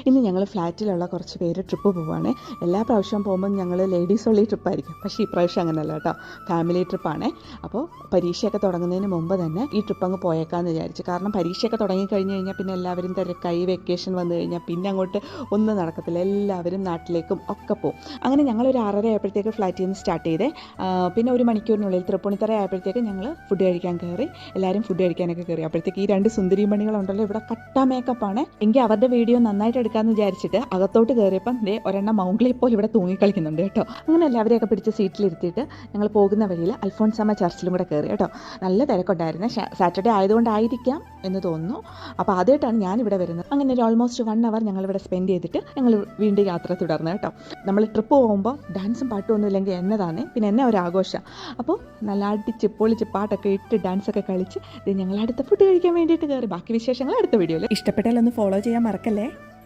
ഇന്ന് ഞങ്ങൾ ഫ്ലാറ്റിലുള്ള കുറച്ച് പേര് ട്രിപ്പ് പോവുകയാണ്. എല്ലാ പ്രാവശ്യവും പോകുമ്പോൾ ഞങ്ങൾ ലേഡീസ് ഓൺലി ട്രിപ്പായിരിക്കും. പക്ഷേ ഈ പ്രാവശ്യം അങ്ങനെയല്ല കേട്ടോ, ഫാമിലി ട്രിപ്പാണ്. അപ്പോൾ പരീക്ഷയൊക്കെ തുടങ്ങുന്നതിന് മുമ്പ് തന്നെ ഈ ട്രിപ്പ് അങ്ങ് പോയേക്കാമെന്ന് വിചാരിച്ചു. കാരണം പരീക്ഷയൊക്കെ തുടങ്ങിക്കഴിഞ്ഞ് കഴിഞ്ഞാൽ പിന്നെ എല്ലാവരും തിരക്കായി, വെക്കേഷൻ വന്നു കഴിഞ്ഞാൽ പിന്നെ അങ്ങോട്ട് ഒന്നും നടക്കത്തില്ല, എല്ലാവരും നാട്ടിലേക്കും ഒക്കെ പോകും. അങ്ങനെ ഞങ്ങളൊരു 6:30 ആയപ്പോഴത്തേക്ക് ഫ്ലാറ്റിൽ നിന്ന് സ്റ്റാർട്ട് ചെയ്തേ. പിന്നെ ഒരു മണിക്കൂറിനുള്ളിൽ തൃപ്പൂണിത്തറ ആയപ്പോഴത്തേക്ക് ഞങ്ങൾ ഫുഡ് കഴിക്കാൻ കയറി. എല്ലാവരും ഫുഡ് കഴിക്കാനൊക്കെ കയറി. അപ്പോഴത്തേക്ക് ഈ 2 സുന്ദരിമണികളുണ്ടല്ലോ ഇവിടെ കട്ട മേക്കപ്പാണ്. എങ്കിൽ അവരുടെ വീഡിയോ നന്നായിട്ട് എടുക്കാമെന്ന് വിചാരിച്ചിട്ട് അകത്തോട്ട് കയറിയപ്പം ഒരെണ്ണം മൗംഗ്ലി ഇപ്പോൾ ഇവിടെ തൂങ്ങിക്കളിക്കുന്നുണ്ട് കേട്ടോ. അങ്ങനെ എല്ലാവരെയൊക്കെ പിടിച്ച് സീറ്റിലിരുത്തിയിട്ട് ഞങ്ങൾ പോകുന്ന വഴിയിൽ അൽഫോൺസാമ്മ ചർച്ചിലും കൂടെ കയറി കേട്ടോ. നല്ല തിരക്കുണ്ടായിരുന്നു. സാറ്റർഡേ ആയതുകൊണ്ടായിരിക്കാം എന്ന് തോന്നുന്നു. അപ്പോൾ ആദ്യമായിട്ടാണ് ഞാനിവിടെ വരുന്നത്. അങ്ങനെ ഒരു ഓൾമോസ്റ്റ് 1 അവർ ഞങ്ങളിവിടെ സ്പെൻഡ് ചെയ്തിട്ട് ഞങ്ങൾ വീണ്ടും യാത്ര തുടർന്നു കേട്ടോ. നമ്മൾ ട്രിപ്പ് പോകുമ്പോൾ ഡാൻസും പാട്ടും ഒന്നും ഇല്ലെങ്കിൽ എന്നതാണ്, പിന്നെ എന്നെ ഒരു ആഘോഷം. അപ്പോൾ നല്ല അടിച്ച് പൊളിച്ച് പാട്ടൊക്കെ ഇട്ട് ഡാൻസൊക്കെ കളിച്ച് ഞങ്ങൾ അടുത്ത ഫുഡ് കഴിക്കാൻ വേണ്ടിയിട്ട് കയറി. ബാക്കി വിശേഷങ്ങൾ അടുത്ത വീഡിയോയിൽ. ഇഷ്ടപ്പെട്ടാൽ ഒന്ന് ഫോളോ ചെയ്യാൻ മറക്കല്ലേ.